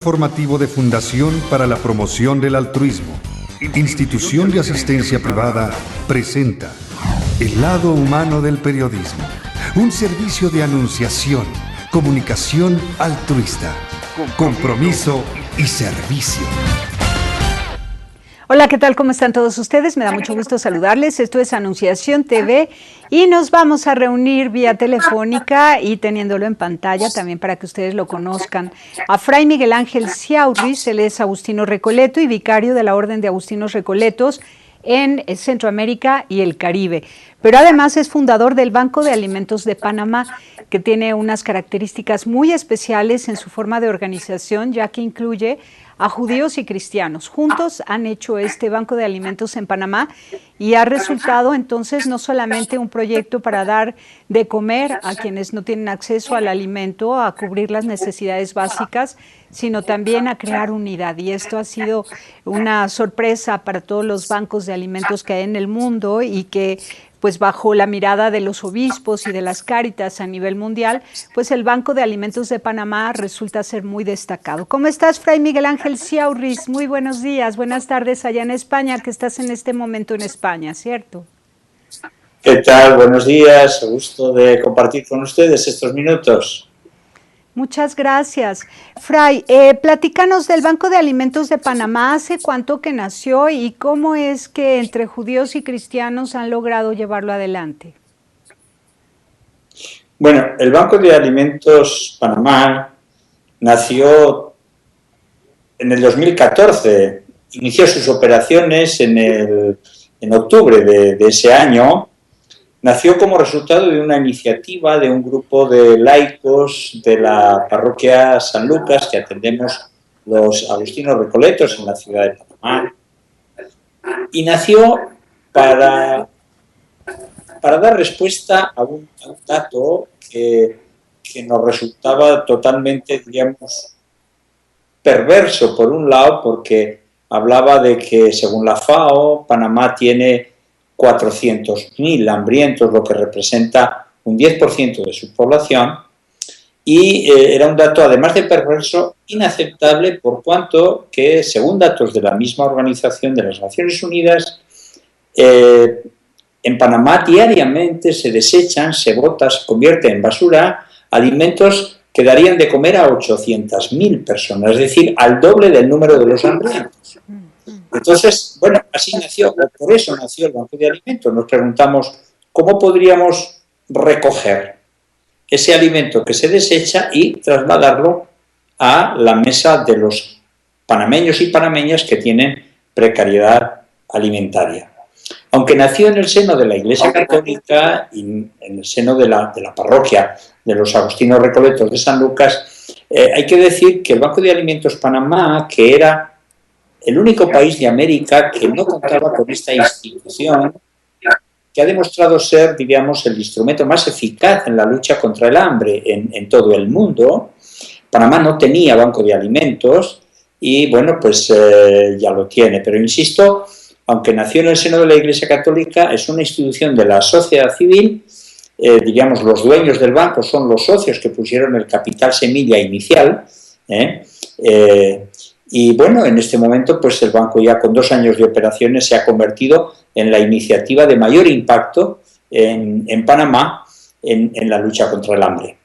Formativo de Fundación para la Promoción del Altruismo, institución de asistencia privada, presenta El lado humano del periodismo, un servicio de anunciación, comunicación altruista, compromiso y servicio. Hola, ¿qué tal? ¿Cómo están todos ustedes? Me da mucho gusto saludarles. Esto es Anunciación TV y nos vamos a reunir vía telefónica y teniéndolo en pantalla también para que ustedes lo conozcan. A Fray Miguel Ángel Ciaurris, él es agustino recoleto y vicario de la Orden de Agustinos Recoletos en Centroamérica y el Caribe. Pero además es fundador del Banco de Alimentos de Panamá, que tiene unas características muy especiales en su forma de organización, ya que incluye a judíos y cristianos. Juntos han hecho este Banco de Alimentos en Panamá y ha resultado entonces no solamente un proyecto para dar de comer a quienes no tienen acceso al alimento, a cubrir las necesidades básicas, sino también a crear unidad. Y esto ha sido una sorpresa para todos los bancos de alimentos que hay en el mundo y que pues bajo la mirada de los obispos y de las Cáritas a nivel mundial, pues el Banco de Alimentos de Panamá resulta ser muy destacado. ¿Cómo estás, Fray Miguel Ángel Ciaurris? Muy buenos días, buenas tardes allá en España, que estás en este momento en España, ¿cierto? ¿Qué tal? Buenos días, gusto de compartir con ustedes estos minutos. Muchas gracias. Fray, platícanos del Banco de Alimentos de Panamá, ¿hace cuánto que nació y cómo es que entre judíos y cristianos han logrado llevarlo adelante? Bueno, el Banco de Alimentos Panamá nació en el 2014, inició sus operaciones en octubre de ese año. Nació como resultado de una iniciativa de un grupo de laicos de la parroquia San Lucas, que atendemos los agustinos recoletos en la ciudad de Panamá, y nació para dar respuesta a un dato que nos resultaba totalmente, digamos, perverso por un lado, porque hablaba de que, según la FAO, Panamá tiene 400.000 hambrientos, lo que representa un 10% de su población, y era un dato, además de perverso, inaceptable, por cuanto que, según datos de la misma Organización de las Naciones Unidas, en Panamá diariamente se desechan, se bota, se convierte en basura alimentos que darían de comer a 800.000 personas, es decir, al doble del número de los hambrientos. Entonces, bueno, así nació, por eso nació el Banco de Alimentos. Nos preguntamos cómo podríamos recoger ese alimento que se desecha y trasladarlo a la mesa de los panameños y panameñas que tienen precariedad alimentaria. Aunque nació en el seno de la Iglesia Católica y en el seno de la parroquia de los Agustinos Recoletos de San Lucas, hay que decir que el Banco de Alimentos Panamá, que era el único país de América que no contaba con esta institución, que ha demostrado ser, diríamos, el instrumento más eficaz en la lucha contra el hambre en todo el mundo. Panamá no tenía banco de alimentos y, bueno, pues ya lo tiene. Pero insisto, aunque nació en el seno de la Iglesia Católica, es una institución de la sociedad civil. Diríamos, los dueños del banco son los socios que pusieron el capital semilla inicial, y bueno, en este momento pues el banco, ya con 2 años de operaciones, se ha convertido en la iniciativa de mayor impacto en Panamá en la lucha contra el hambre.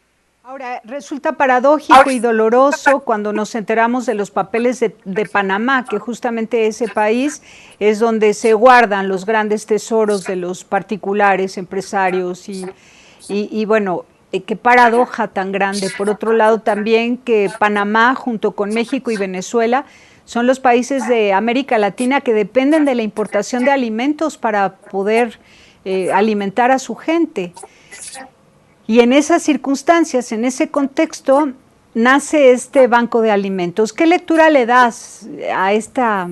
Ahora, resulta paradójico y doloroso cuando nos enteramos de los papeles de Panamá, que justamente ese país es donde se guardan los grandes tesoros de los particulares, empresarios y bueno, qué paradoja tan grande. Por otro lado, también que Panamá, junto con México y Venezuela, son los países de América Latina que dependen de la importación de alimentos para poder alimentar a su gente. Y en esas circunstancias, en ese contexto, nace este Banco de Alimentos. ¿Qué lectura le das a esta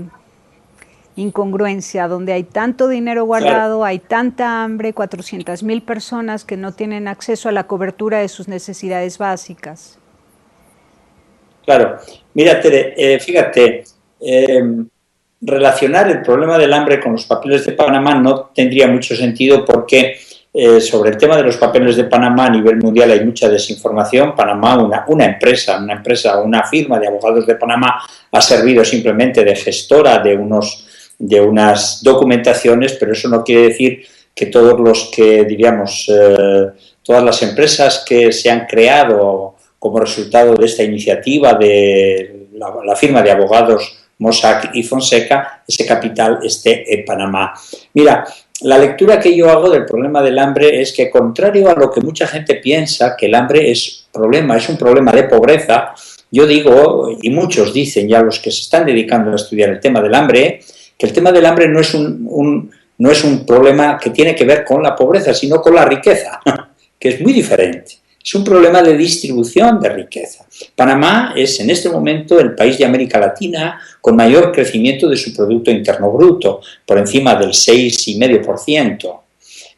incongruencia, donde hay tanto dinero guardado, hay tanta hambre, 400.000 personas que no tienen acceso a la cobertura de sus necesidades básicas? Claro, mira, Tere, fíjate, relacionar el problema del hambre con los papeles de Panamá no tendría mucho sentido porque sobre el tema de los papeles de Panamá a nivel mundial hay mucha desinformación. Panamá, una firma de abogados de Panamá ha servido simplemente de gestora de unas documentaciones, pero eso no quiere decir que todos los que, diríamos, todas las empresas que se han creado como resultado de esta iniciativa de la firma de abogados Mossack y Fonseca, ese capital esté en Panamá. Mira, la lectura que yo hago del problema del hambre es que, contrario a lo que mucha gente piensa, que el hambre es un problema de pobreza, yo digo, y muchos dicen ya los que se están dedicando a estudiar el tema del hambre, que el tema del hambre no es un problema que tiene que ver con la pobreza, sino con la riqueza, que es muy diferente. Es un problema de distribución de riqueza. Panamá es en este momento el país de América Latina con mayor crecimiento de su Producto Interno Bruto, por encima del 6,5%.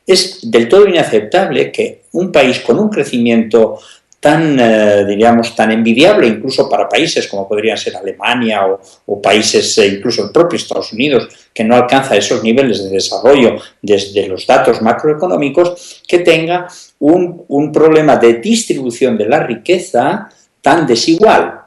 Es del todo inaceptable que un país con un crecimiento tan envidiable, incluso para países como podrían ser Alemania o países, incluso el propio Estados Unidos, que no alcanza esos niveles de desarrollo desde los datos macroeconómicos, que tenga un problema de distribución de la riqueza tan desigual,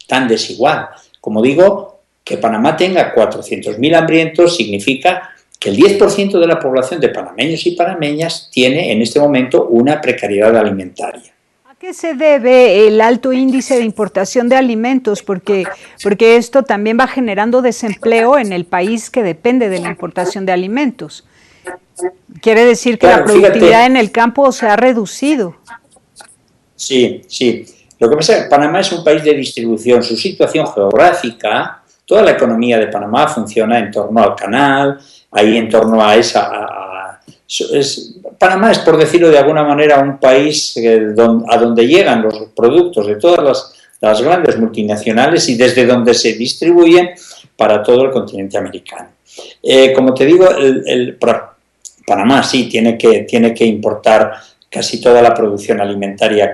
tan desigual. Como digo, que Panamá tenga 400.000 hambrientos significa que el 10% de la población de panameños y panameñas tiene en este momento una precariedad alimentaria. ¿A qué se debe el alto índice de importación de alimentos? Porque esto también va generando desempleo en el país que depende de la importación de alimentos. Quiere decir que la productividad en el campo se ha reducido. Sí. Lo que pasa es que Panamá es un país de distribución. Su situación geográfica, toda la economía de Panamá funciona en torno al canal, ahí en torno a Panamá es, por decirlo de alguna manera, un país a donde llegan los productos de todas las grandes multinacionales y desde donde se distribuyen para todo el continente americano. Como te digo, Panamá sí tiene que importar casi toda la producción alimentaria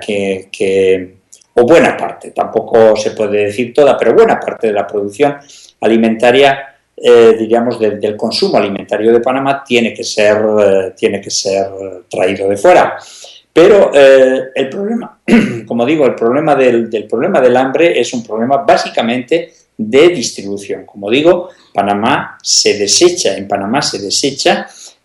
o buena parte, tampoco se puede decir toda, pero buena parte de la producción alimentaria, del consumo alimentario de Panamá tiene que ser traído de fuera. Pero el problema, como digo, el problema del hambre es un problema básicamente de distribución. Como digo, en Panamá se desecha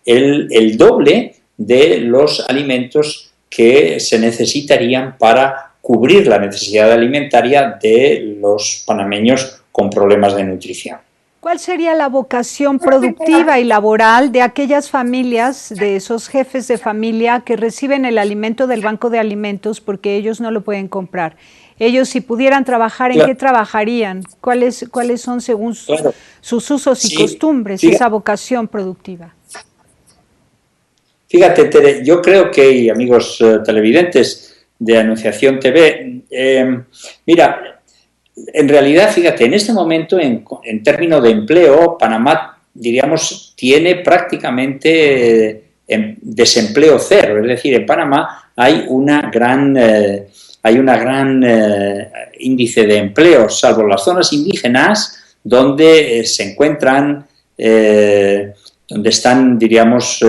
el doble de los alimentos que se necesitarían para cubrir la necesidad alimentaria de los panameños con problemas de nutrición. ¿Cuál sería la vocación productiva y laboral de aquellas familias, de esos jefes de familia que reciben el alimento del Banco de Alimentos porque ellos no lo pueden comprar? Ellos, si pudieran trabajar, ¿en qué trabajarían? ¿Cuáles son, según sus usos y costumbres, esa vocación productiva? Fíjate, Tere, yo creo que, y amigos televidentes de Anunciación TV, mira, en realidad, fíjate, en este momento, en términos de empleo, Panamá, diríamos, tiene prácticamente desempleo cero. Es decir, en Panamá hay una gran índice de empleo, salvo las zonas indígenas, donde se encuentran, donde están, diríamos,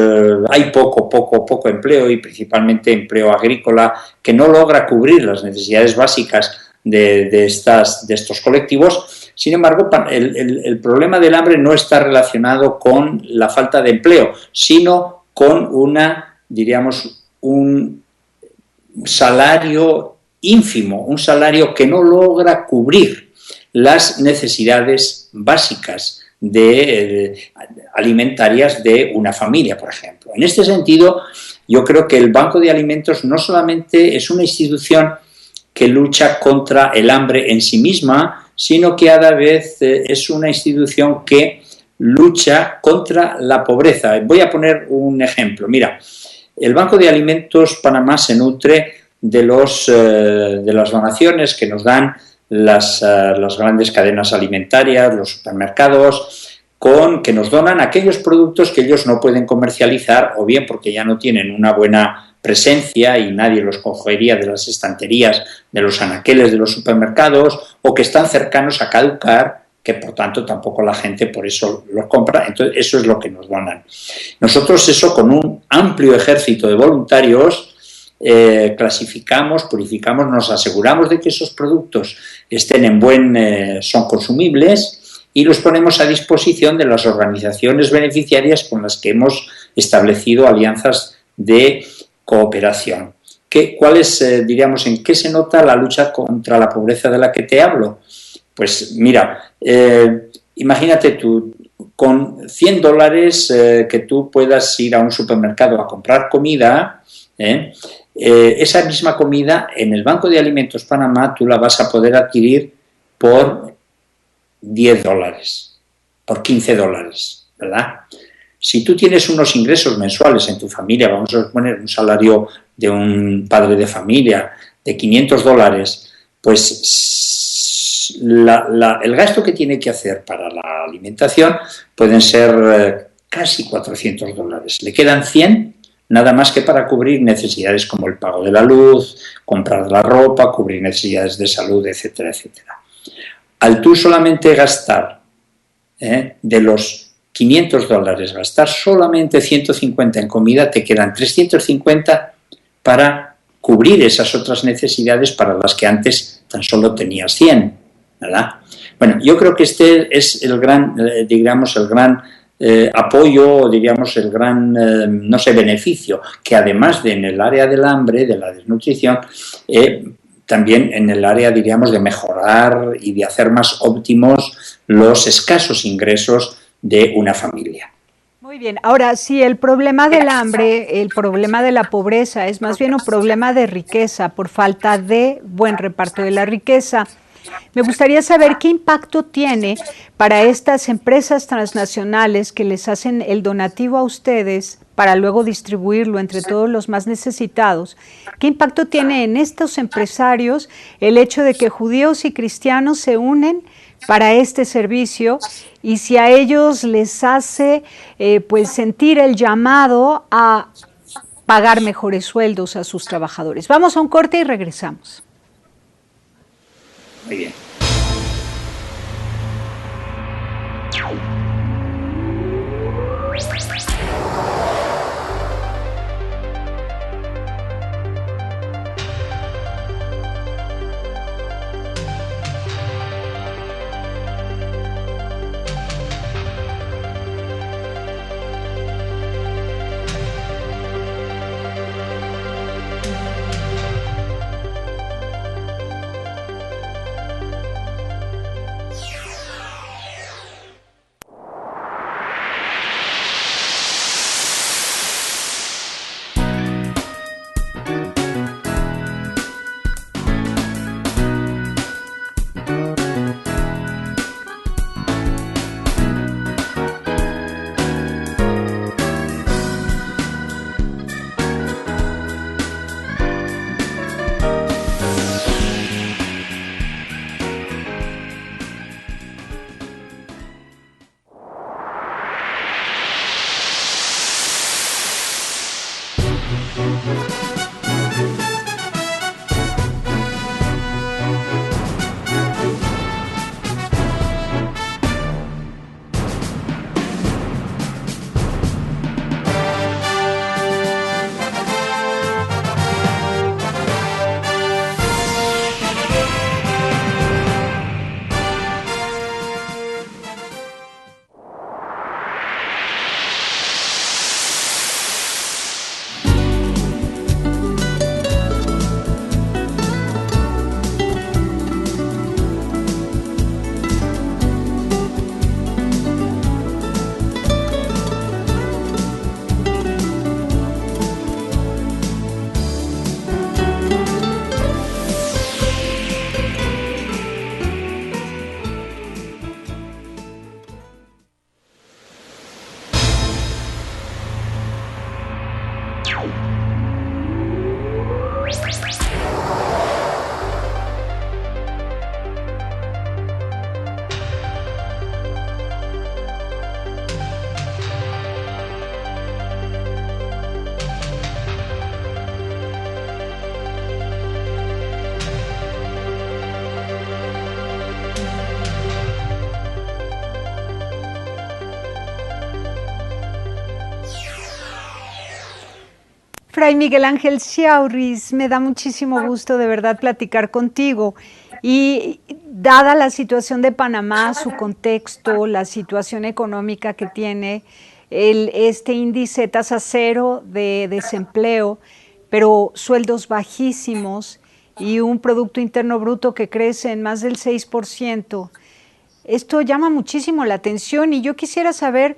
hay poco empleo y principalmente empleo agrícola que no logra cubrir las necesidades básicas de estos colectivos. Sin embargo, el problema del hambre no está relacionado con la falta de empleo, sino con un salario ínfimo, un salario que no logra cubrir las necesidades básicas alimentarias de una familia, por ejemplo. En este sentido, yo creo que el Banco de Alimentos no solamente es una institución que lucha contra el hambre en sí misma, sino que a la vez es una institución que lucha contra la pobreza. Voy a poner un ejemplo. Mira, el Banco de Alimentos Panamá se nutre de las donaciones que nos dan las grandes cadenas alimentarias, los supermercados, que nos donan aquellos productos que ellos no pueden comercializar, o bien porque ya no tienen una buena presencia y nadie los cogería de las estanterías, de los anaqueles de los supermercados, o que están cercanos a caducar, que por tanto tampoco la gente por eso los compra, entonces eso es lo que nos donan. Nosotros eso con un amplio ejército de voluntarios clasificamos, purificamos, nos aseguramos de que esos productos estén son consumibles y los ponemos a disposición de las organizaciones beneficiarias con las que hemos establecido alianzas de cooperación. ¿Cuál es, diríamos, en qué se nota la lucha contra la pobreza de la que te hablo? Pues mira, imagínate tú, con $100 que tú puedas ir a un supermercado a comprar comida, esa misma comida en el Banco de Alimentos Panamá tú la vas a poder adquirir por $10, por $15, ¿verdad? Si tú tienes unos ingresos mensuales en tu familia, vamos a poner un salario de un padre de familia de $500, pues el gasto que tiene que hacer para la alimentación pueden ser casi $400. Le quedan 100 nada más que para cubrir necesidades como el pago de la luz, comprar la ropa, cubrir necesidades de salud, etcétera, etcétera. Al tú solamente gastar de los $500, gastar solamente 150 en comida, te quedan 350 para cubrir esas otras necesidades para las que antes tan solo tenías 100, ¿verdad? Bueno, yo creo que este es el gran, apoyo, diríamos, el gran, beneficio, que además de en el área del hambre, de la desnutrición, también en el área, diríamos, de mejorar y de hacer más óptimos los escasos ingresos de una familia. Muy bien, ahora si el problema del hambre, el problema de la pobreza es más bien un problema de riqueza por falta de buen reparto de la riqueza, me gustaría saber qué impacto tiene para estas empresas transnacionales que les hacen el donativo a ustedes para luego distribuirlo entre todos los más necesitados. ¿Qué impacto tiene en estos empresarios el hecho de que judíos y cristianos se unen para este servicio y si a ellos les hace pues sentir el llamado a pagar mejores sueldos a sus trabajadores? Vamos a un corte y regresamos. Muy bien. Fray Miguel Ángel Ciaurris, me da muchísimo gusto de verdad platicar contigo. Y dada la situación de Panamá, su contexto, la situación económica que tiene, este índice tasa cero de desempleo, pero sueldos bajísimos y un Producto Interno Bruto que crece en más del 6%, esto llama muchísimo la atención y yo quisiera saber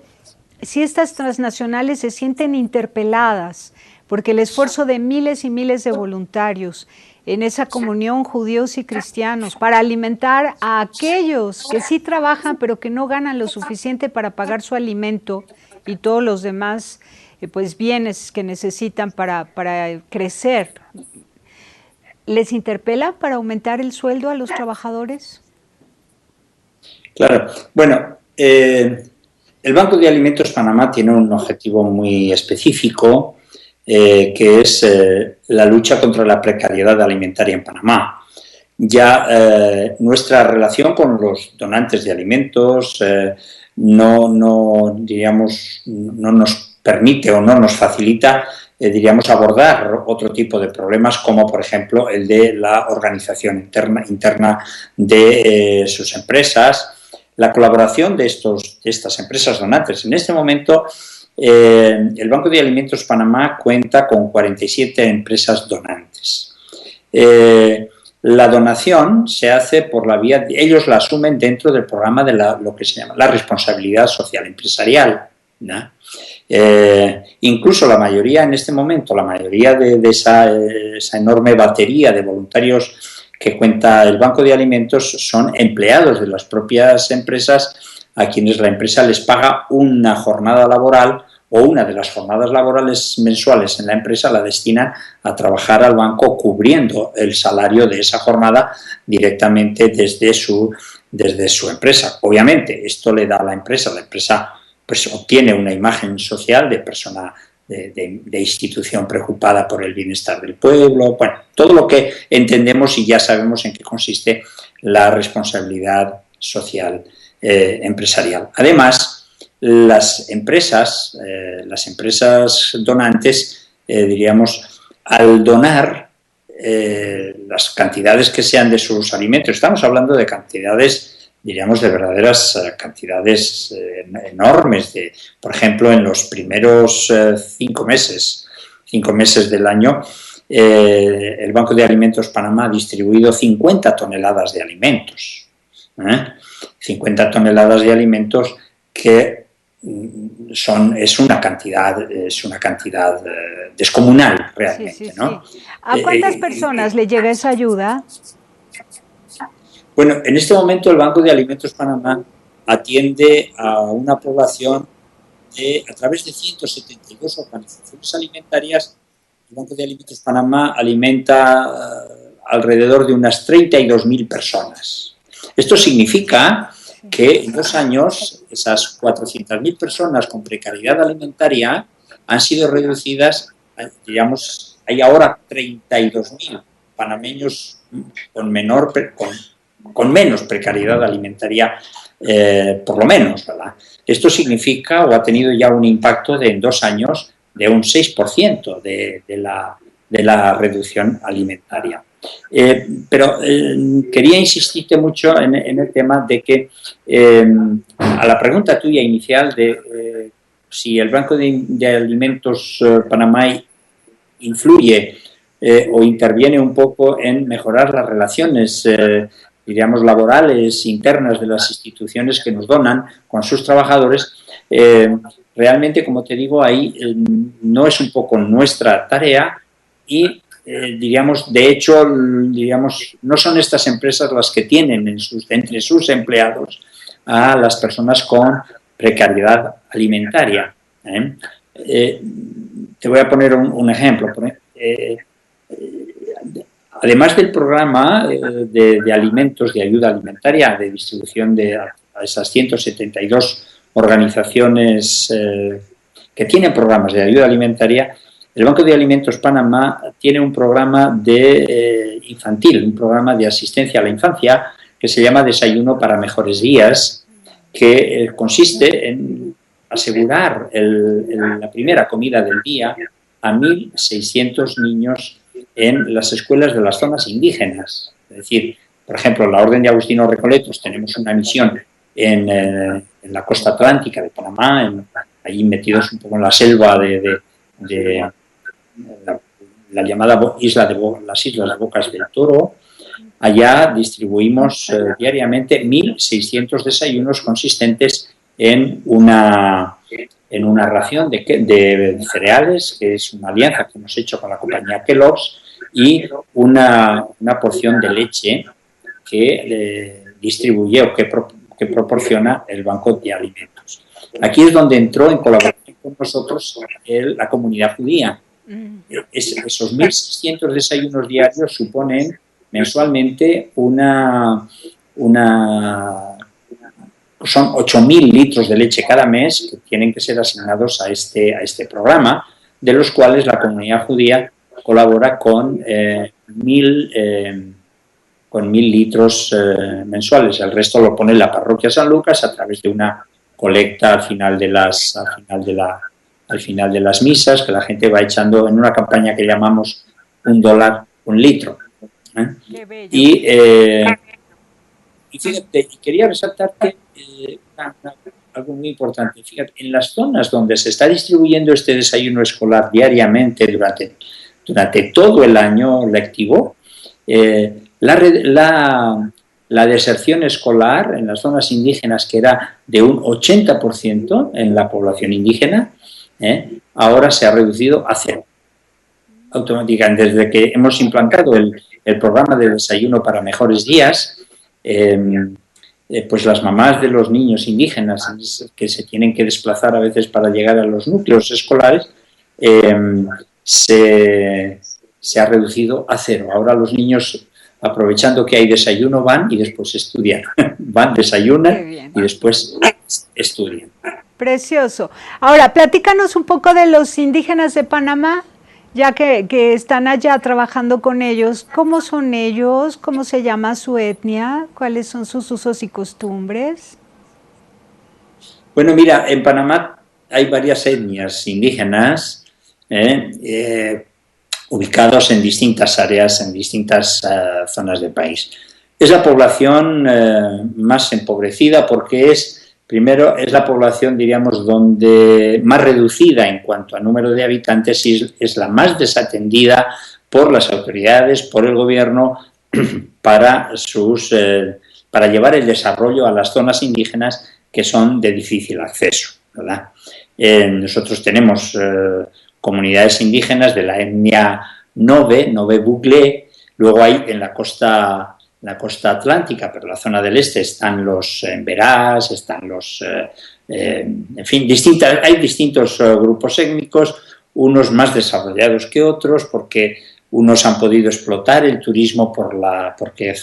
si estas transnacionales se sienten interpeladas, porque el esfuerzo de miles y miles de voluntarios en esa comunión judíos y cristianos para alimentar a aquellos que sí trabajan pero que no ganan lo suficiente para pagar su alimento y todos los demás pues bienes que necesitan para crecer, ¿les interpela para aumentar el sueldo a los trabajadores? Claro, bueno, el Banco de Alimentos Panamá tiene un objetivo muy específico, que es la lucha contra la precariedad alimentaria en Panamá. Ya nuestra relación con los donantes de alimentos no nos permite o no nos facilita, abordar otro tipo de problemas, como por ejemplo el de la organización interna de sus empresas, la colaboración de estas empresas donantes. En este momento, el Banco de Alimentos Panamá cuenta con 47 empresas donantes. La donación se hace por la vía, ellos la asumen dentro del programa de lo que se llama la responsabilidad social empresarial, ¿no? Incluso la mayoría en este momento, la mayoría de esa enorme batería de voluntarios que cuenta el Banco de Alimentos son empleados de las propias empresas a quienes la empresa les paga una jornada laboral o una de las jornadas laborales mensuales en la empresa la destinan a trabajar al banco cubriendo el salario de esa jornada directamente desde su empresa. Obviamente esto le da a la empresa pues obtiene una imagen social de persona de institución preocupada por el bienestar del pueblo, bueno, todo lo que entendemos y ya sabemos en qué consiste la responsabilidad social empresarial. Las empresas donantes, al donar las cantidades que sean de sus alimentos, estamos hablando de cantidades, de verdaderas cantidades enormes. Por ejemplo, en los primeros 5 meses del año, el Banco de Alimentos Panamá ha distribuido 50 toneladas de alimentos. 50 toneladas de alimentos que es una cantidad descomunal realmente. Sí. ¿No? ¿A cuántas personas le llega esa ayuda? Bueno, en este momento el Banco de Alimentos Panamá atiende a una población a través de 172 organizaciones alimentarias. El Banco de Alimentos Panamá alimenta alrededor de unas 32.000 personas. Esto significa que en 2 años esas 400.000 personas con precariedad alimentaria han sido reducidas, hay ahora 32.000 panameños con menos precariedad alimentaria, por lo menos, ¿verdad? Esto significa o ha tenido ya un impacto en 2 años de un 6% de la reducción alimentaria. Pero quería insistirte mucho en el tema de que a la pregunta tuya inicial de si el Banco de Alimentos Panamá influye o interviene un poco en mejorar las relaciones laborales internas de las instituciones que nos donan con sus trabajadores, realmente, como te digo, ahí no es un poco nuestra tarea y, de hecho, no son estas empresas las que tienen entre sus empleados a las personas con precariedad alimentaria. Te voy a poner un ejemplo. Además del programa de alimentos, de ayuda alimentaria, de distribución a esas 172 organizaciones que tienen programas de ayuda alimentaria, el Banco de Alimentos Panamá tiene un programa infantil, un programa de asistencia a la infancia que se llama Desayuno para Mejores Días, que consiste en asegurar la primera comida del día a 1.600 niños en las escuelas de las zonas indígenas. Es decir, por ejemplo, la Orden de Agustinos Recoletos tenemos una misión en la costa atlántica de Panamá, allí metidos un poco en la selva de la llamada las Islas de Bocas del Toro. Allá distribuimos diariamente 1.600 desayunos consistentes en una ración de cereales, que es una alianza que hemos hecho con la compañía Kellogg's, y una porción de leche que distribuye o que proporciona el Banco de Alimentos. Aquí es donde entró en colaboración con nosotros la comunidad judía. Esos 1.600 desayunos diarios suponen mensualmente son 8.000 litros de leche cada mes que tienen que ser asignados a este programa, de los cuales la comunidad judía colabora con 1.000 litros mensuales. El resto lo pone la parroquia San Lucas a través de una colecta al final de las misas, que la gente va echando en una campaña que llamamos $1 un litro. Y fíjate, quería resaltarte algo muy importante. Fíjate, en las zonas donde se está distribuyendo este desayuno escolar diariamente durante todo el año lectivo, la deserción escolar en las zonas indígenas, que era de un 80% en la población indígena, ahora se ha reducido a 0. Automáticamente, desde que hemos implantado el programa de desayuno para mejores días, pues las mamás de los niños indígenas que se tienen que desplazar a veces para llegar a los núcleos escolares, se ha reducido a 0. Ahora los niños, aprovechando que hay desayuno, van y después estudian. Van, desayunan y después estudian. Precioso. Ahora, platícanos un poco de los indígenas de Panamá, ya que están allá trabajando con ellos. ¿Cómo son ellos? ¿Cómo se llama su etnia? ¿Cuáles son sus usos y costumbres? Bueno, mira, en Panamá hay varias etnias indígenas ubicados en distintas áreas, en distintas zonas del país. Es la población más empobrecida porque primero, es la población, diríamos, donde más reducida en cuanto a número de habitantes y es la más desatendida por las autoridades, por el gobierno, para llevar el desarrollo a las zonas indígenas que son de difícil acceso, ¿verdad? Nosotros tenemos comunidades indígenas de la etnia Nove Buglé, luego hay en la costa atlántica, pero en la zona del este están los Emberás, están los... en fin, hay distintos grupos étnicos, unos más desarrollados que otros, porque unos han podido explotar el turismo porque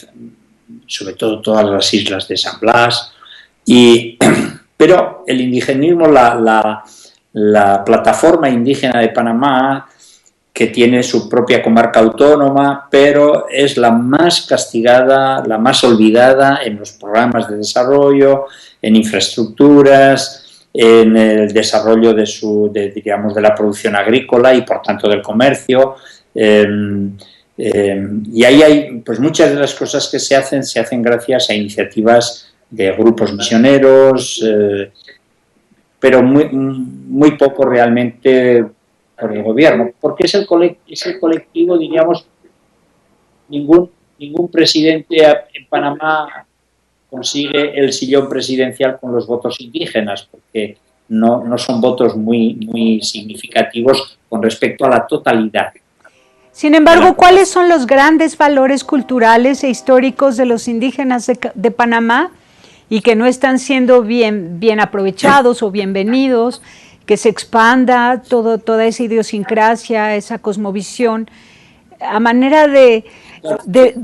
sobre todo todas las islas de San Blas, pero el indigenismo, la plataforma indígena de Panamá, que tiene su propia comarca autónoma, pero es la más castigada, la más olvidada en los programas de desarrollo, en infraestructuras, en el desarrollo de la producción agrícola y por tanto del comercio. Y ahí hay, pues muchas de las cosas que se hacen gracias a iniciativas de grupos misioneros, pero muy poco realmente por el gobierno, porque es el colectivo, diríamos, ningún presidente en Panamá consigue el sillón presidencial con los votos indígenas, porque no son votos muy significativos con respecto a la totalidad. Sin embargo, ¿cuáles son los grandes valores culturales e históricos de los indígenas de Panamá y que no están siendo bien aprovechados o bienvenidos? Que se expanda toda esa idiosincrasia, esa cosmovisión, a manera de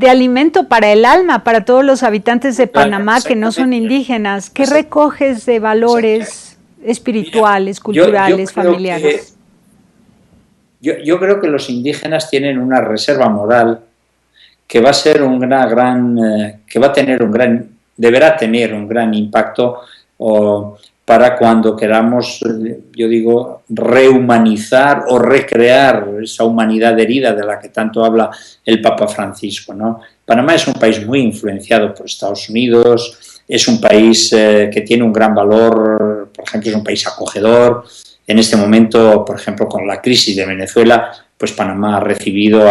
alimento para el alma, para todos los habitantes de Panamá que no son indígenas. ¿Qué recoges de valores espirituales, culturales, familiares? Yo creo que los indígenas tienen una reserva moral que deberá tener un gran impacto para cuando queramos, yo digo, rehumanizar o recrear esa humanidad herida de la que tanto habla el Papa Francisco, ¿no? Panamá es un país muy influenciado por Estados Unidos, es un país que tiene un gran valor, por ejemplo, es un país acogedor. En este momento, por ejemplo, con la crisis de Venezuela, pues Panamá ha recibido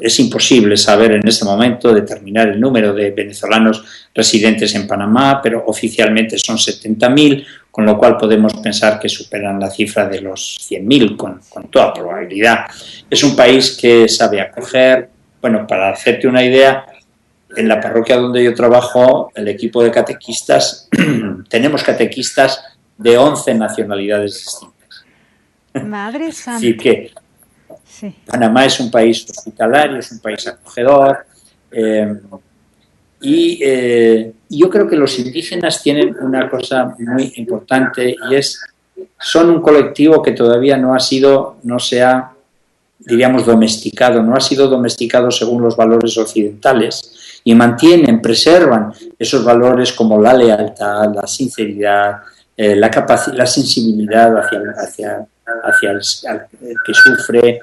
es imposible saber en este momento determinar el número de venezolanos residentes en Panamá, pero oficialmente son 70.000, con lo cual podemos pensar que superan la cifra de los 100.000 con toda probabilidad. Es un país que sabe acoger. Bueno, para hacerte una idea, en la parroquia donde yo trabajo, el equipo de catequistas, tenemos catequistas de 11 nacionalidades distintas. Madre santa. Así que sí. Panamá es un país hospitalario, es un país acogedor, y yo creo que los indígenas tienen una cosa muy importante, y son un colectivo que todavía no se ha, diríamos, domesticado, no ha sido domesticado según los valores occidentales, y preservan esos valores como la lealtad, la sinceridad, la sensibilidad hacia el que sufre.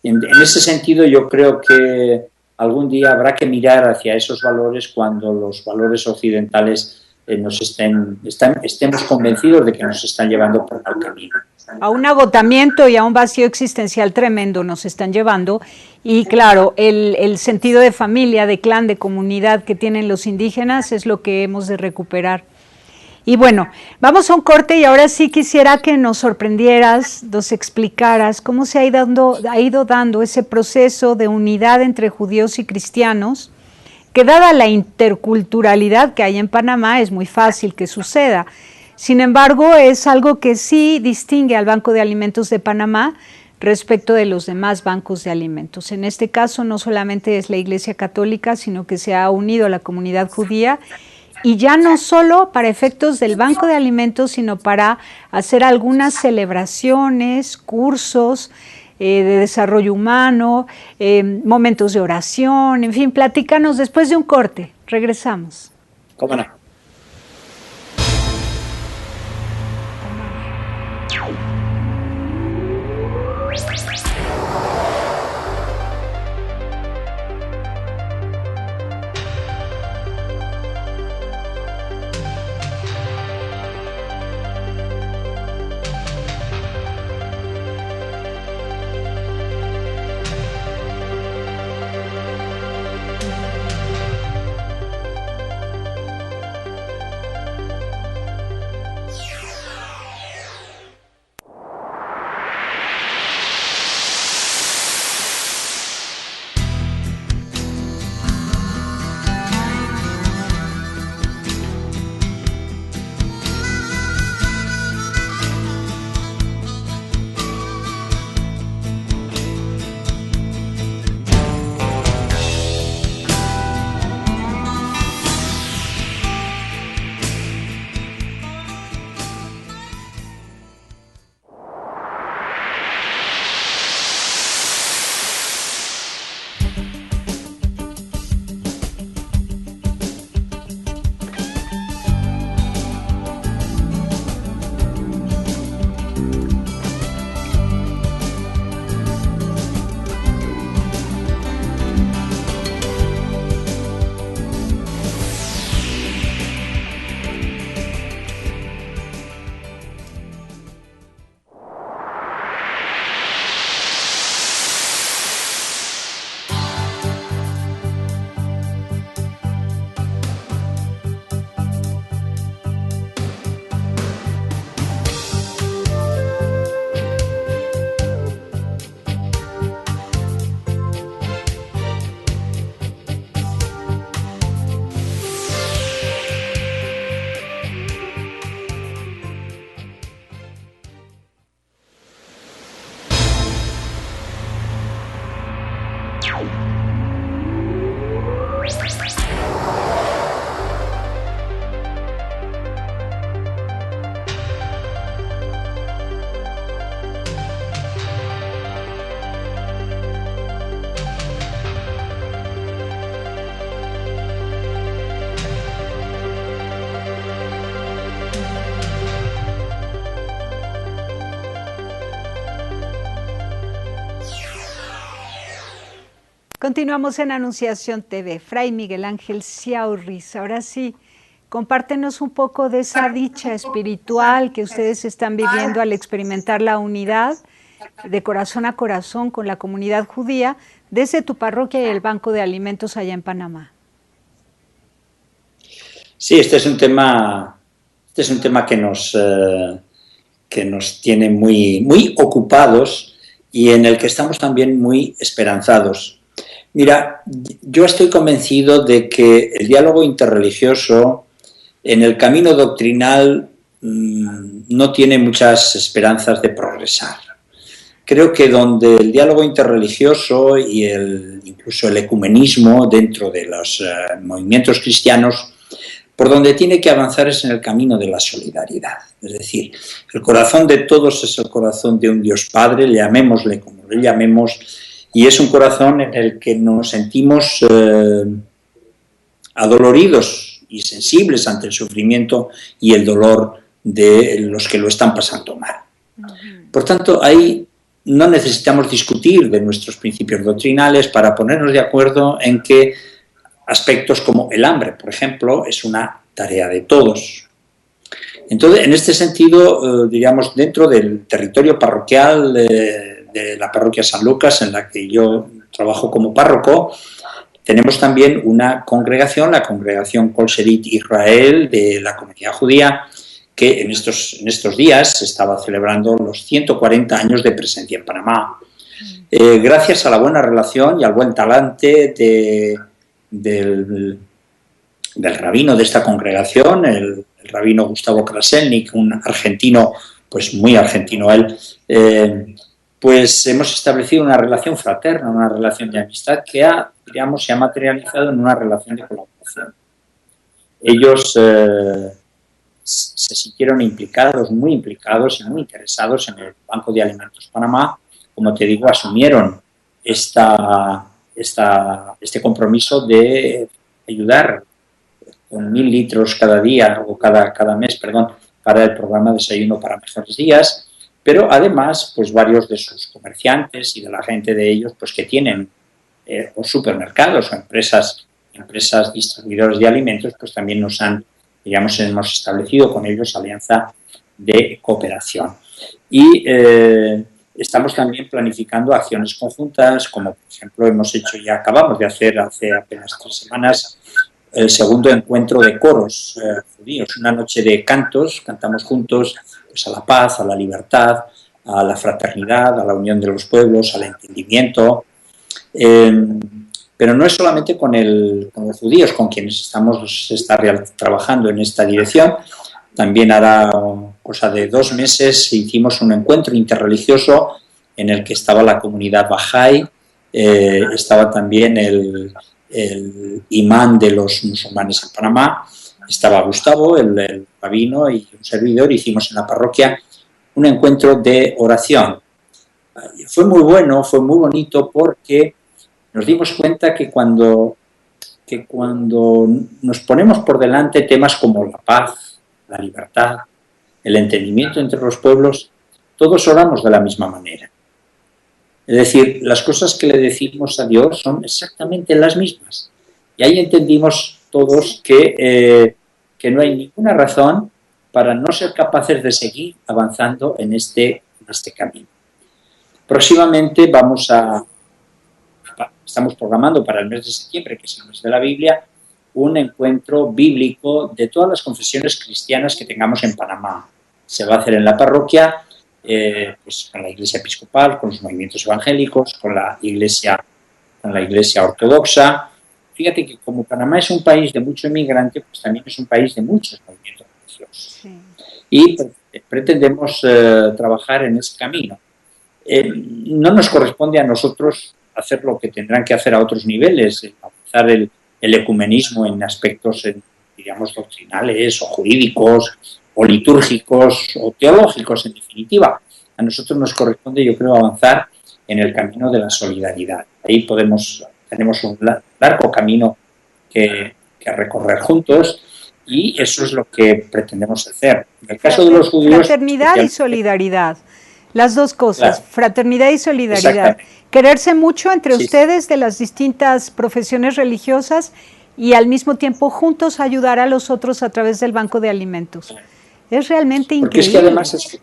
En ese sentido, yo creo que algún día habrá que mirar hacia esos valores cuando los valores occidentales estemos convencidos de que nos están llevando por mal camino. A un agotamiento y a un vacío existencial tremendo nos están llevando, y claro, el sentido de familia, de clan, de comunidad que tienen los indígenas es lo que hemos de recuperar. Y bueno, vamos a un corte, y ahora sí quisiera que nos sorprendieras, nos explicaras cómo se ha ido dando ese proceso de unidad entre judíos y cristianos, que dada la interculturalidad que hay en Panamá es muy fácil que suceda. Sin embargo, es algo que sí distingue al Banco de Alimentos de Panamá respecto de los demás bancos de alimentos. En este caso no solamente es la Iglesia Católica, sino que se ha unido a la comunidad judía, y ya no solo para efectos del Banco de Alimentos, sino para hacer algunas celebraciones, cursos de desarrollo humano, momentos de oración, en fin, platícanos después de un corte. Regresamos. ¿Cómo no? Continuamos en Anunciación TV. Fray Miguel Ángel Ciaurris, ahora sí, compártenos un poco de esa dicha espiritual que ustedes están viviendo al experimentar la unidad de corazón a corazón con la comunidad judía desde tu parroquia y el Banco de Alimentos allá en Panamá. Sí, este es un tema que nos tiene muy ocupados y en el que estamos también muy esperanzados. Mira, yo estoy convencido de que el diálogo interreligioso en el camino doctrinal no tiene muchas esperanzas de progresar. Creo que donde el diálogo interreligioso y incluso el ecumenismo dentro de los movimientos cristianos, por donde tiene que avanzar es en el camino de la solidaridad. Es decir, el corazón de todos es el corazón de un Dios Padre, llamémosle como le llamemos, y es un corazón en el que nos sentimos adoloridos y sensibles ante el sufrimiento y el dolor de los que lo están pasando mal. Por tanto, ahí no necesitamos discutir de nuestros principios doctrinales para ponernos de acuerdo en que aspectos como el hambre, por ejemplo, es una tarea de todos. Entonces, en este sentido, diríamos, dentro del territorio parroquial de la parroquia San Lucas, en la que yo trabajo como párroco, tenemos también una congregación, la congregación Kol Sherit Israel de la comunidad judía, que en estos días se estaba celebrando los 140 años de presencia en Panamá. Gracias a la buena relación y al buen talante del rabino de esta congregación, el rabino Gustavo Kraselnik, un argentino, pues muy argentino él, pues hemos establecido una relación fraterna, una relación de amistad que se ha materializado en una relación de colaboración. Ellos se sintieron muy implicados y muy interesados en el Banco de Alimentos Panamá. Como te digo, asumieron este compromiso de ayudar con 1.000 litros cada día o cada mes, para el programa Desayuno para Mejores Días, pero además, pues varios de sus comerciantes y de la gente de ellos, pues que tienen o supermercados o empresas distribuidoras de alimentos, pues también hemos establecido con ellos alianza de cooperación. Y estamos también planificando acciones conjuntas, como por ejemplo acabamos de hacer hace apenas 3 semanas el segundo encuentro de coros judíos, una noche de cantos, cantamos juntos pues, a la paz, a la libertad, a la fraternidad, a la unión de los pueblos, al entendimiento. Pero no es solamente con los judíos con quienes trabajando en esta dirección. También hará cosa de 2 meses hicimos un encuentro interreligioso en el que estaba la comunidad Bahá'í, estaba también el imán de los musulmanes en Panamá, estaba Gustavo, el rabino y un servidor. Hicimos en la parroquia un encuentro de oración. Fue muy bueno, fue muy bonito porque nos dimos cuenta que cuando nos ponemos por delante temas como la paz, la libertad, el entendimiento entre los pueblos, todos oramos de la misma manera. Es decir, las cosas que le decimos a Dios son exactamente las mismas. Y ahí entendimos todos que no hay ninguna razón para no ser capaces de seguir avanzando en este camino. Próximamente estamos programando para el mes de septiembre, que es el mes de la Biblia, un encuentro bíblico de todas las confesiones cristianas que tengamos en Panamá. Se va a hacer en la parroquia, pues con la Iglesia Episcopal, con los movimientos evangélicos, con la Iglesia Ortodoxa. Fíjate que como Panamá es un país de mucho inmigrante, pues también es un país de muchos movimientos religiosos. Sí. Y pretendemos trabajar en ese camino. No nos corresponde a nosotros hacer lo que tendrán que hacer a otros niveles, avanzar el ecumenismo en aspectos, digamos, doctrinales o jurídicos o litúrgicos o teológicos, en definitiva. A nosotros nos corresponde, yo creo, avanzar en el camino de la solidaridad. Ahí tenemos un largo camino que recorrer juntos y eso es lo que pretendemos hacer. En el caso de los judíos... Fraternidad y solidaridad. Las dos cosas, Claro. fraternidad y solidaridad. Exactamente. Quererse mucho entre Sí. ustedes de las distintas profesiones religiosas y al mismo tiempo juntos ayudar a los otros a través del banco de alimentos. Es realmente Porque es que increíble. además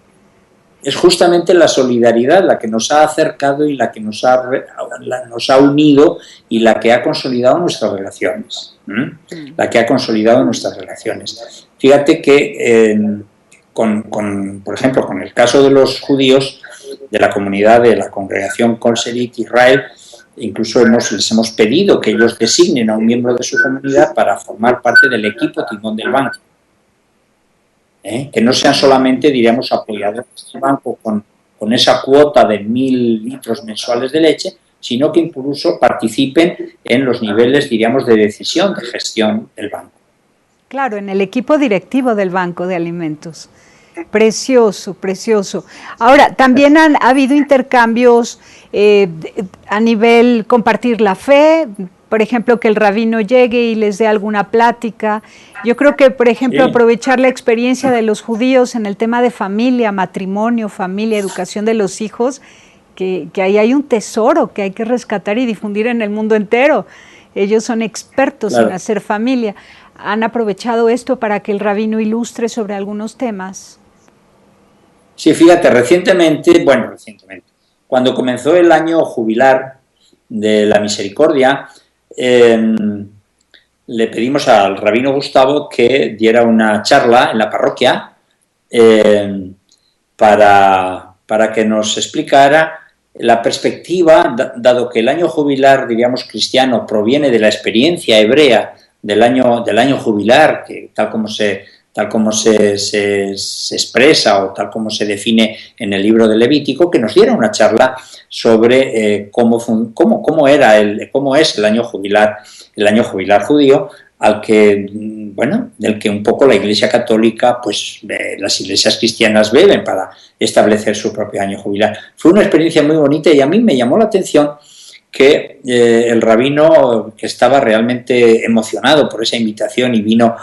es justamente la solidaridad la que nos ha acercado y la que nos ha unido y la que ha consolidado nuestras relaciones. La que ha consolidado nuestras relaciones. Fíjate que, por ejemplo, con el caso de los judíos de la comunidad de la congregación Kol Serit Israel, incluso les hemos pedido que ellos designen a un miembro de su comunidad para formar parte del equipo timón del banco. Que no sean solamente, diríamos, apoyadores del banco con esa cuota de 1.000 litros mensuales de leche, sino que incluso participen en los niveles, diríamos, de decisión, de gestión del banco. Claro, en el equipo directivo del banco de alimentos. Precioso, precioso. Ahora, también ha habido intercambios a nivel compartir la fe, por ejemplo, que el rabino llegue y les dé alguna plática. Yo creo que, por ejemplo, aprovechar la experiencia de los judíos en el tema de familia, matrimonio, familia, educación de los hijos, que ahí hay un tesoro que hay que rescatar y difundir en el mundo entero. Ellos son expertos en hacer familia. ¿Han aprovechado esto para que el rabino ilustre sobre algunos temas? Sí, fíjate, recientemente, cuando comenzó el año jubilar de la misericordia, le pedimos al rabino Gustavo que diera una charla en la parroquia para que nos explicara la perspectiva, dado que el año jubilar, diríamos, cristiano, proviene de la experiencia hebrea del año jubilar, que tal como se expresa o tal como se define en el libro de Levítico, que nos diera una charla sobre cómo es el año jubilar judío, del que un poco la Iglesia Católica, las iglesias cristianas beben para establecer su propio año jubilar. Fue una experiencia muy bonita y a mí me llamó la atención que el rabino, que estaba realmente emocionado por esa invitación y vino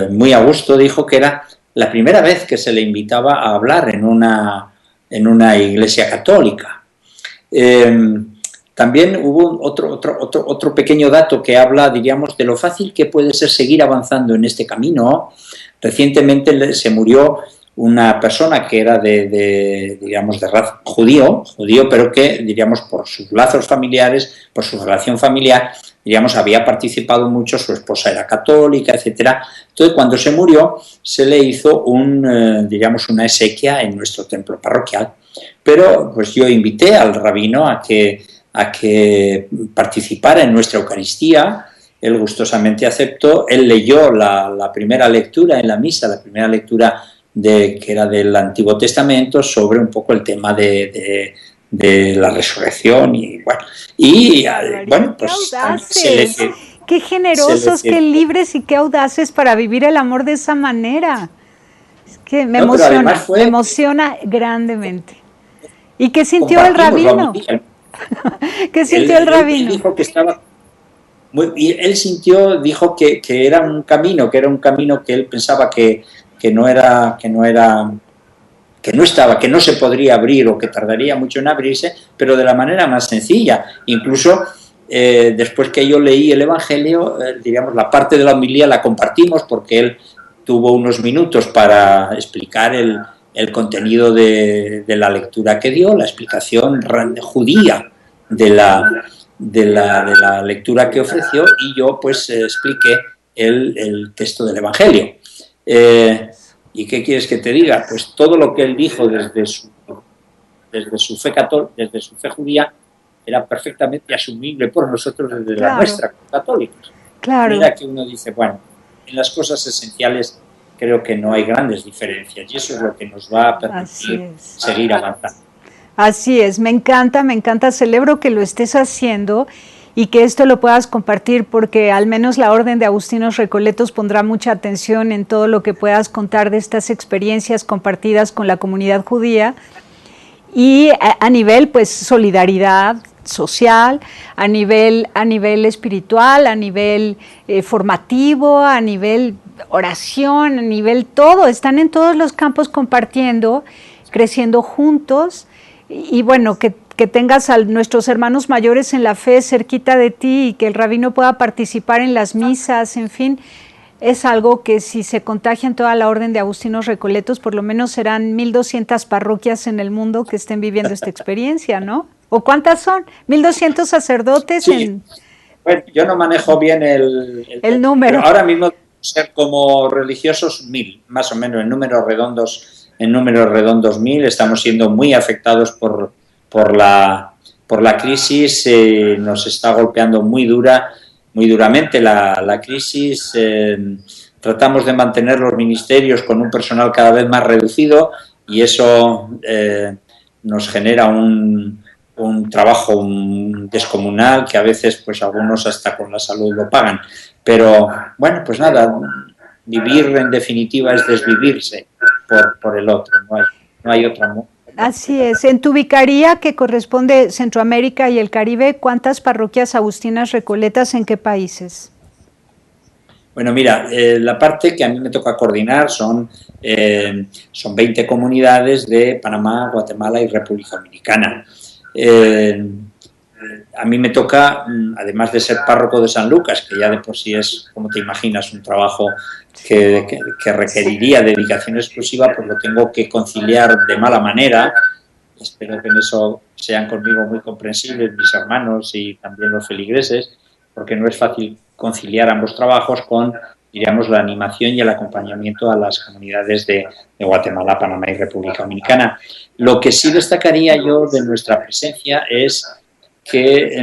muy a gusto, dijo que era la primera vez que se le invitaba a hablar en una iglesia católica. También hubo otro pequeño dato que habla, diríamos, de lo fácil que puede ser seguir avanzando en este camino. Recientemente se murió una persona que era de raza judío, pero que, diríamos, por sus lazos familiares, por su relación familiar, diríamos, había participado mucho, su esposa era católica, etcétera. Entonces, cuando se murió, se le hizo una exequia en nuestro templo parroquial. Pero, pues yo invité al rabino a que participara en nuestra Eucaristía. Él gustosamente aceptó. Él leyó la primera lectura en la misa, la primera lectura que era del Antiguo Testamento, sobre un poco el tema de la resurrección qué generosos, qué libres y qué audaces para vivir el amor de esa manera. Es que me emociona grandemente. ¿Y qué sintió el rabino? ¿Qué sintió el rabino? Él dijo que estaba dijo que era un camino, que él pensaba que no se podría abrir o que tardaría mucho en abrirse, pero de la manera más sencilla. Incluso después que yo leí el Evangelio, diríamos, la parte de la homilía la compartimos porque él tuvo unos minutos para explicar el contenido de la lectura que dio, la explicación judía de la lectura que ofreció, y yo pues expliqué el texto del Evangelio. ¿Y qué quieres que te diga? Pues todo lo que él dijo desde su fe judía era perfectamente asumible por nosotros desde la nuestra, católicos. Claro. Mira que uno dice, en las cosas esenciales creo que no hay grandes diferencias, y eso es lo que nos va a permitir seguir avanzando. Así es, me encanta, celebro que lo estés haciendo y que esto lo puedas compartir, porque al menos la Orden de Agustinos Recoletos pondrá mucha atención en todo lo que puedas contar de estas experiencias compartidas con la comunidad judía, y a nivel pues solidaridad social, a nivel espiritual, a nivel formativo, a nivel oración, a nivel todo, están en todos los campos compartiendo. creciendo juntos y bueno, que tengas a nuestros hermanos mayores en la fe cerquita de ti y que el rabino pueda participar en las misas, en fin, es algo que si se contagia en toda la orden de agustinos recoletos, por lo menos serán 1,200 parroquias en el mundo que estén viviendo esta experiencia, ¿no? ¿O cuántas son? 1,200 sacerdotes sí. Bueno, yo no manejo bien el número. Pero ahora mismo ser como religiosos 1.000, más o menos, en números redondos 1.000. Estamos siendo muy afectados por la crisis, nos está golpeando muy duramente la crisis. Tratamos de mantener los ministerios con un personal cada vez más reducido y eso nos genera un trabajo descomunal que a veces pues algunos hasta con la salud lo pagan. Pero bueno, pues nada, vivir en definitiva es desvivirse por el otro, no hay otra. Así es. En tu vicaría, que corresponde Centroamérica y el Caribe, ¿cuántas parroquias agustinas recoletas en qué países? Bueno, mira, la parte que a mí me toca coordinar son 20 comunidades de Panamá, Guatemala y República Dominicana. A mí me toca, además de ser párroco de San Lucas, que ya de por sí es, como te imaginas, un trabajo que requeriría dedicación exclusiva, pues lo tengo que conciliar de mala manera. Espero que en eso sean conmigo muy comprensibles mis hermanos y también los feligreses, porque no es fácil conciliar ambos trabajos con, diríamos, la animación y el acompañamiento a las comunidades de Guatemala, Panamá y República Dominicana. Lo que sí destacaría yo de nuestra presencia es que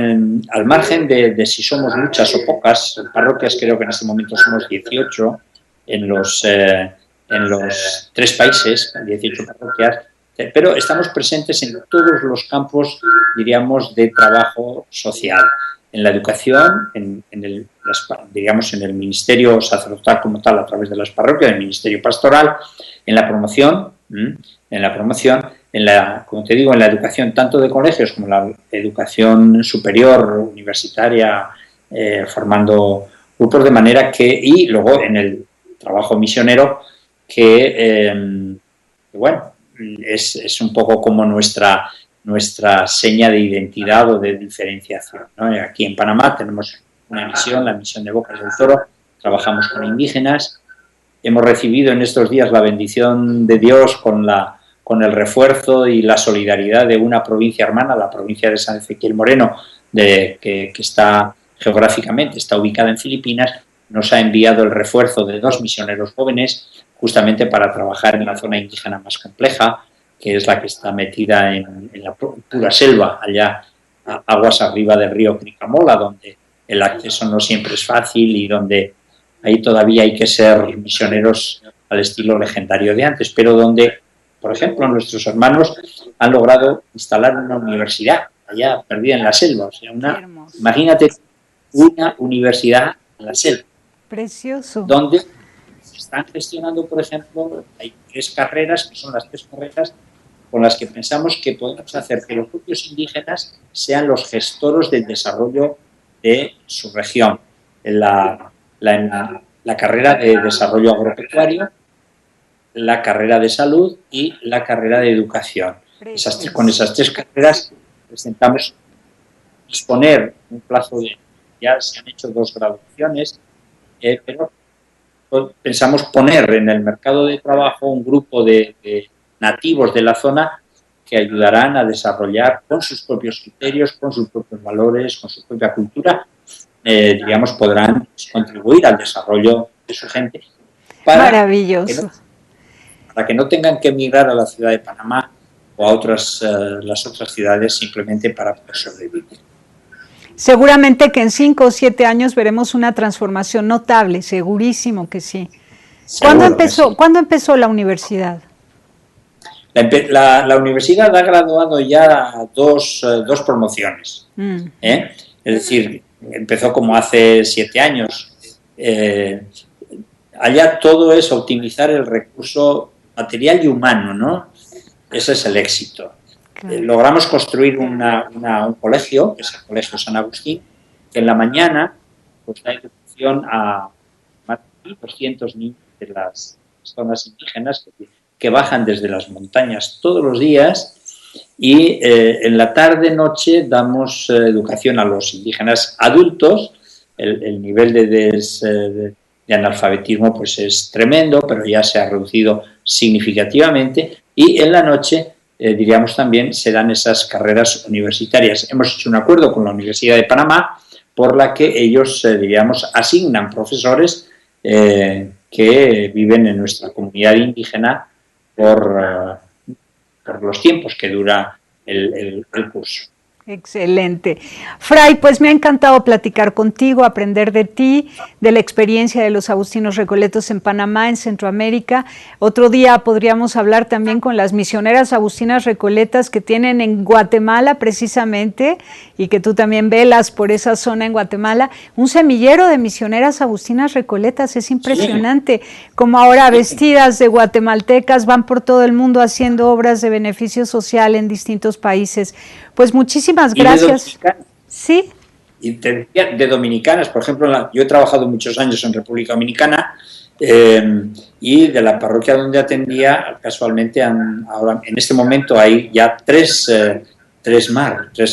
al margen de si somos muchas o pocas parroquias, creo que en este momento somos 18 en los 3 países, 18 parroquias, pero estamos presentes en todos los campos, diríamos, de trabajo social, en la educación, en el ministerio sacerdotal como tal a través de las parroquias, en el ministerio pastoral, en la promoción, como te digo, en la educación tanto de colegios como la educación superior, universitaria, formando grupos de manera que, y luego en el trabajo misionero que bueno, es un poco como nuestra seña de identidad o de diferenciación, ¿no? Aquí en Panamá tenemos una misión, la misión de Bocas del Toro, trabajamos con indígenas, hemos recibido en estos días la bendición de Dios con el refuerzo y la solidaridad de una provincia hermana, la provincia de San Ezequiel Moreno, que está geográficamente, está ubicada en Filipinas, nos ha enviado el refuerzo de 2 misioneros jóvenes justamente para trabajar en la zona indígena más compleja, que es la que está metida en la pura selva, allá aguas arriba del río Cricamola, donde el acceso no siempre es fácil y donde ahí todavía hay que ser misioneros al estilo legendario de antes, pero donde, por ejemplo, nuestros hermanos han logrado instalar una universidad allá perdida en la selva. O sea, imagínate una universidad en la selva. Precioso. Donde se están gestionando, por ejemplo, hay 3 carreras, que son las 3 carreras con las que pensamos que podemos hacer que los propios indígenas sean los gestores del desarrollo de su región. La carrera de desarrollo agropecuario, la carrera de salud y la carrera de educación. Con esas 3 carreras presentamos disponer un plazo de... Ya se han hecho 2 graduaciones, pero pensamos poner en el mercado de trabajo un grupo de nativos de la zona que ayudarán a desarrollar con sus propios criterios, con sus propios valores, con su propia cultura, podrán contribuir al desarrollo de su gente. Maravilloso. Para que no tengan que emigrar a la ciudad de Panamá o a las otras ciudades simplemente para poder sobrevivir. Seguramente que en 5 o 7 años veremos una transformación notable, segurísimo que sí. ¿Cuándo empezó la universidad? La universidad ha graduado ya 2 promociones. Es decir, empezó como hace 7 años. Allá todo es optimizar el recurso material y humano, ¿no? Ese es el éxito. Logramos construir un colegio, que es el Colegio San Agustín, que en la mañana pues, da educación a más de 1.200 niños de las zonas indígenas que bajan desde las montañas todos los días, y en la tarde-noche damos educación a los indígenas adultos. El nivel de analfabetismo pues es tremendo, pero ya se ha reducido significativamente, y en la noche, diríamos también, se dan esas carreras universitarias. Hemos hecho un acuerdo con la Universidad de Panamá por la que ellos, diríamos, asignan profesores que viven en nuestra comunidad indígena por los tiempos que dura el curso. Excelente. Fray, pues me ha encantado platicar contigo, aprender de ti, de la experiencia de los agustinos recoletos en Panamá, en Centroamérica. Otro día podríamos hablar también con las misioneras agustinas recoletas que tienen en Guatemala precisamente, y que tú también velas por esa zona en Guatemala. Un semillero de misioneras agustinas recoletas, es impresionante. Sí. Como ahora vestidas de guatemaltecas van por todo el mundo haciendo obras de beneficio social en distintos países. Pues muchísimas gracias. Sí. Y de dominicanas, por ejemplo, yo he trabajado muchos años en República Dominicana, y de la parroquia donde atendía, casualmente, ahora en este momento hay ya tres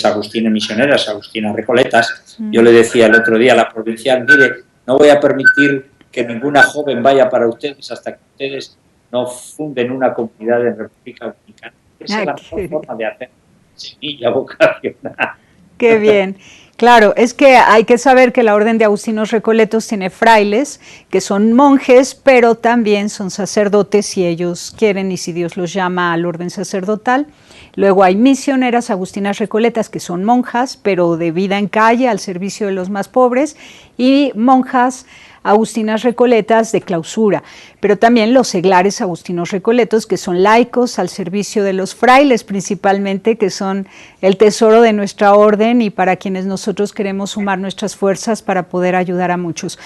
agustinas misioneras, agustinas recoletas. Yo le decía el otro día a la provincial, mire, no voy a permitir que ninguna joven vaya para ustedes hasta que ustedes no funden una comunidad en República Dominicana. Esa es la mejor forma de hacer semilla vocacional. Qué bien. Claro, es que hay que saber que la Orden de Agustinos Recoletos tiene frailes, que son monjes, pero también son sacerdotes si ellos quieren y si Dios los llama al orden sacerdotal. Luego hay misioneras agustinas recoletas, que son monjas, pero de vida en calle, al servicio de los más pobres, y monjas agustinas recoletas de clausura, pero también los seglares agustinos recoletos, que son laicos al servicio de los frailes principalmente, que son el tesoro de nuestra orden y para quienes nosotros queremos sumar nuestras fuerzas para poder ayudar a muchos.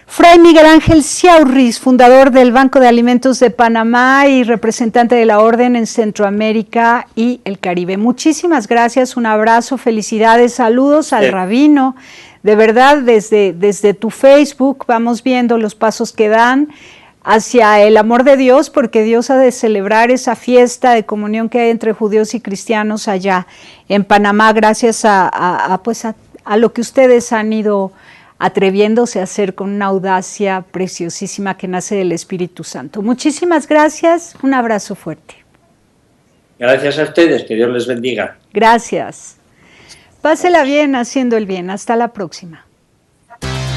Fray Miguel Ángel Ciaurris, fundador del Banco de Alimentos de Panamá y representante de la Orden en Centroamérica y el Caribe. Muchísimas gracias, un abrazo, felicidades, saludos al rabino. De verdad, desde tu Facebook vamos viendo los pasos que dan hacia el amor de Dios, porque Dios ha de celebrar esa fiesta de comunión que hay entre judíos y cristianos allá en Panamá, gracias a lo que ustedes han ido atreviéndose a hacer con una audacia preciosísima que nace del Espíritu Santo. Muchísimas gracias, un abrazo fuerte. Gracias a ustedes, que Dios les bendiga. Gracias. Pásela bien haciendo el bien. Hasta la próxima.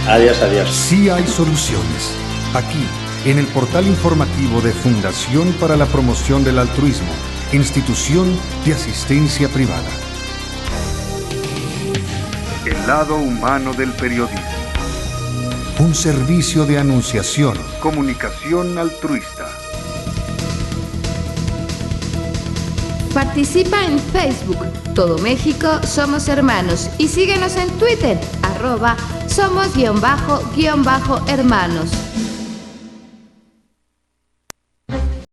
Adiós, adiós. Sí hay soluciones. Aquí, en el portal informativo de Fundación para la Promoción del Altruismo, Institución de Asistencia Privada. El lado humano del periodismo. Un servicio de anunciación, comunicación altruista. Participa en Facebook, Todo México Somos Hermanos, y síguenos en Twitter, @somos_hermanos.